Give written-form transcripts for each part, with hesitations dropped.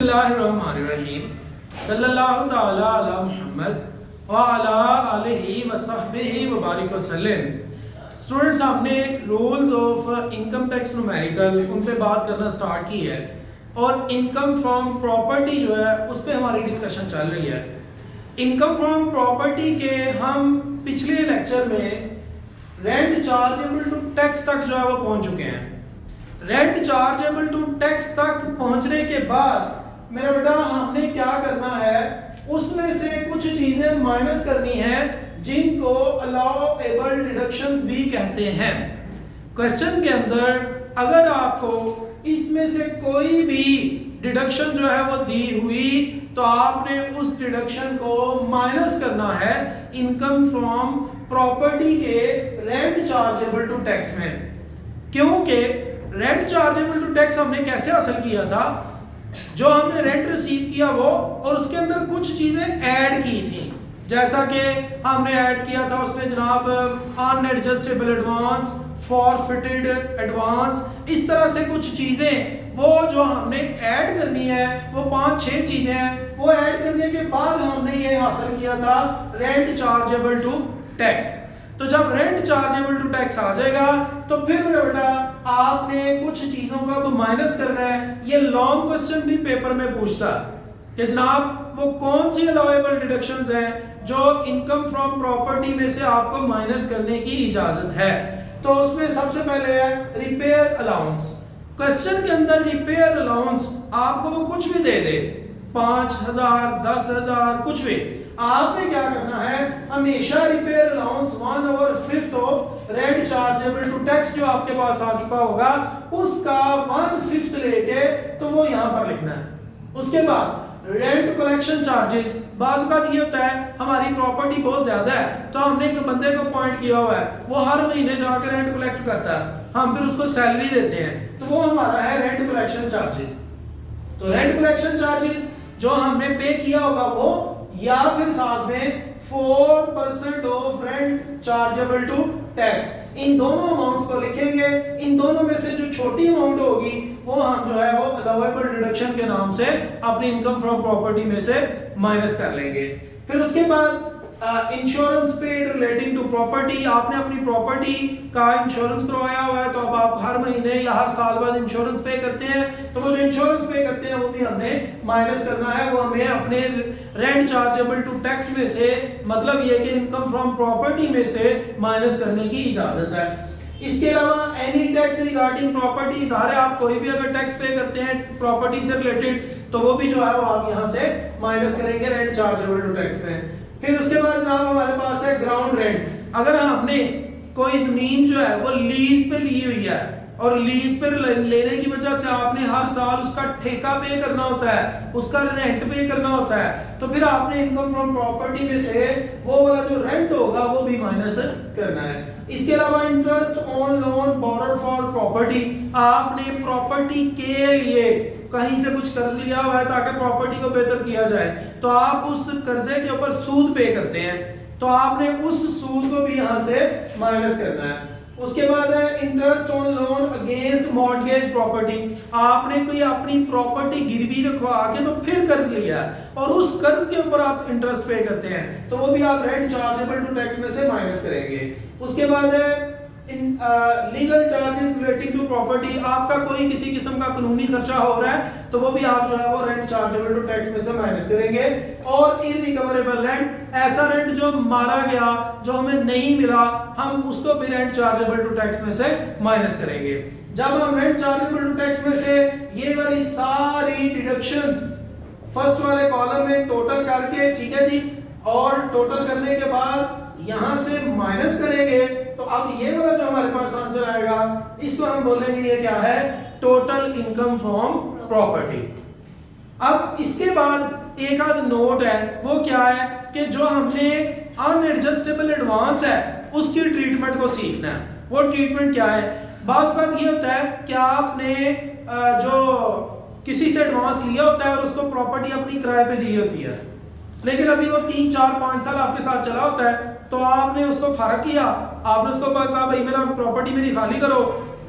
बिस्मिल्लाहिर्रहमानिर्रहीम सल्लल्लाहु ताला अला मुहम्मद व अला आलिहि व सहबिहि व बारिक वसल्लम। स्टूडेंट्स, आपने rules of income tax numerical उन पे बात करना स्टार्ट की है और इनकम फ्रॉम प्रॉपर्टी जो है उस पे हमारी डिस्कशन चल रही है। इनकम फ्रॉम प्रॉपर्टी के हम पिछले लेक्चर में रेंट चार्जेबल टू टैक्स तक जो है वो पहुंच चुके हैं। रेंट चार्जेबल टू टैक्स तक पहुंचने के बाद मेरा बेटा हमने क्या करना है, उसमें से कुछ चीजें माइनस करनी है जिनको अलाउएबल डिडक्शंस भी कहते हैं। क्वेश्चन के अंदर अगर आपको इसमें से कोई भी डिडक्शन जो है वो दी हुई तो आपने उस डिडक्शन को माइनस करना है इनकम फ्रॉम प्रॉपर्टी के रेंट चार्जेबल टू टैक्स में। क्योंकि रेंट चार्जेबल टू टैक्स हमने कैसे हासिल किया था, जो हमने रेंट रिसीव किया वो और उसके अंदर कुछ चीजें ऐड की थी, जैसा कि हमने ऐड किया था उसमें जनाब अनएडजस्टेबल एडवांस, फॉरफिटेड एडवांस, इस तरह से कुछ चीजें वो जो हमने ऐड करनी है वो 5-6 चीजें हैं। वो ऐड करने के बाद हमने ये हासिल किया था रेंट चार्जेबल टू टैक्स। तो जब रेंट चार्जेबल टू टैक्स आ जाएगा तो फिर मेरा बेटा आपने कुछ चीजों का तो माइनस करना है। ये लॉन्ग क्वेश्चन भी पेपर में पूछता कि जनाब वो कौन सी अलाउएबल डिडक्शंस हैं जो इनकम फ्रॉम प्रॉपर्टी में से आपको माइनस करने की इजाजत है। तो उसमें सबसे पहले है रिपेयर अलाउंस। क्वेश्चन के अंदर रिपेयर अलाउंस आपको वो कुछ भी दे दे, 5,000 10,000 कुछ भी, आपने क्या करना है हमेशा repair allowance 1/5 of rent chargeable to tax जो आपके पास आ चुका होगा उसका 1/5 लेके तो वो यहां पर लिखना है। उसके बाद रेंट कलेक्शन चार्जेस, बाज़ बात ये होता है हमारी प्रॉपर्टी बहुत ज्यादा है तो हमने एक बंदे को अपॉइंट किया हुआ है, वो हर महीने जाकर रेंट कलेक्ट करता है, हम फिर उसको सैलरी देते हैं, तो वो हमारा है रेंट कलेक्शन चार्जेस। तो रेंट कलेक्शन चार्जेस जो हमने पे किया होगा वो, या फिर साथ में 4% of rent chargeable to tax, इन दोनों अमाउंट्स को लिखेंगे। इन दोनों में से जो छोटी अमाउंट होगी वो हम जो है वो अलाउएबल डिडक्शन के नाम से अपनी इनकम फ्रॉम प्रॉपर्टी में से माइनस कर लेंगे। फिर उसके बाद insurance paid relating to property, आपने अपनी प्रॉपर्टी का इंश्योरेंस करवाया हुआ है तो अब आप हर महीने या हर साल बाद इंश्योरेंस पे करते हैं, तो वो जो इंश्योरेंस पे करते हैं वो भी हमने माइनस करना है, वो हमें अपने रेंट चार्जेबल टू टैक्स में से, मतलब ये कि इनकम फ्रॉम प्रॉपर्टी में से माइनस करने की इजाजत है। इसके अलावा एनी टैक्स रिगार्डिंग प्रॉपर्टी, सारे आप कोई भी अगर टैक्स पे करते हैं प्रॉपर्टी से रिलेटेड तो वो भी जो है वो आप यहाँ से माइनस करेंगे रेंट चार्जेबल टू टैक्स में। फिर उसके बाद जनाब हमारे पास है ग्राउंड रेंट। अगर हमने कोई जमीन जो है वो लीज पे ली हुई है और लीज पे लेने की वजह से आपने हर साल उसका ठेका पे करना होता है, उसका रेंट पे करना होता है, तो फिर आपने इनकम फ्रॉम प्रॉपर्टी में से वो वाला जो रेंट होगा वो भी माइनस करना है। इसके अलावा interest on loan borrowed for property, आपने प्रॉपर्टी के लिए कहीं से कुछ कर्ज लिया हुआ है ताकि प्रॉपर्टी को बेहतर किया जाए, तो आप उस कर्जे के ऊपर सूद पे करते हैं, तो आपने उस सूद को भी यहाँ से माइनस करना है। उसके बाद है interest on loan against mortgage property, आपने कोई अपनी प्रॉपर्टी गिरवी रखवा के तो फिर कर्ज लिया और उस कर्ज के ऊपर आप इंटरेस्ट पे करते हैं, तो वो भी आप रेंट चार्जेबल टू टैक्स में से माइनस करेंगे। उसके बाद है legal charges relating to property, आपका कोई किसी किस्म का कानूनी खर्चा हो रहा है तो वो भी आप जो है वो रेंट चार्जेबल टू टैक्स में से माइनस करेंगे। और इनरिकवरेबल रेंट, ऐसा रेंट जो मारा गया, जो हमें नहीं मिला, हम उसको भी रेंट चार्जेबल टू टैक्स में से माइनस करेंगे। जब हम रेंट चार्जेबल टू टैक्स में से ये वाली सारी डिडक्शंस फर्स्ट वाले कॉलम में टोटल करके, ठीक है जी, और टोटल करने के बाद यहां से माइनस करेंगे तो अब ये वाला जो हमारे पास आंसर आएगा इसको हम बोलेंगे ये क्या है, टोटल इनकम फ्रॉम प्रॉपर्टी। अब इसके बाद एक आध नोट है, वो क्या है कि जो हमने अनएडजस्टेबल एडवांस है उसकी ट्रीटमेंट को सीखना है। वो ट्रीटमेंट क्या है, बात ये होता है कि आपने जो किसी से एडवांस लिया होता है और उसको प्रॉपर्टी अपनी किराए पे दी होती है, लेकिन अभी वो 3 4 5 साल आपके साथ चला होता है, तो आपने उसको फर्क किया, आपने उसको कहा भाई मेरा प्रॉपर्टी मेरी खाली करो,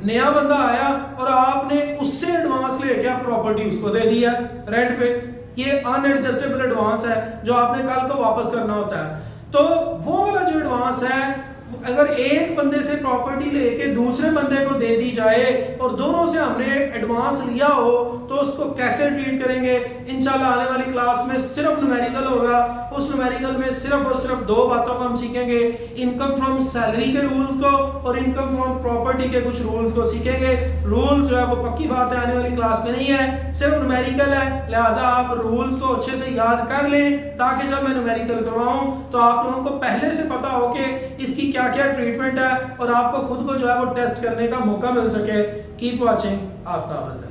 नया बंदा आया और आपने उससे एडवांस लेके प्रॉपर्टी उसको दे दिया रेंट पे, ये अनएडजस्टेबल एडवांस है जो आपने कल को वापस करना होता है। तो वो वाला जो एडवांस है, अगर एक बंदे से प्रॉपर्टी लेके दूसरे बंदे को दे दी जाए और दोनों से हमने एडवांस लिया हो तो उसको कैसे ट्रीट करेंगे, इंशाल्लाह आने वाली क्लास में सिर्फ न्यूमेरिकल होगा। उस न्यूमेरिकल में सिर्फ और सिर्फ दो बातों को हम सीखेंगे, इनकम फ्रॉम सैलरी के रूल्स को और इनकम फ्रॉम प्रॉपर्टी के कुछ रूल्स को सीखेंगे। रूल्स जो है वो पक्की बात है आने वाली क्लास में नहीं है, सिर्फ न्यूमेरिकल है, लिहाजा आप रूल्स को अच्छे से याद कर लें ताकि जब मैं न्यूमेरिकल करवाऊं तो आप लोगों को पहले से पता हो कि इसकी क्या क्या ट्रीटमेंट है और आपको खुद को जो है वो टेस्ट करने का मौका मिल सके। Keep watching Aftab.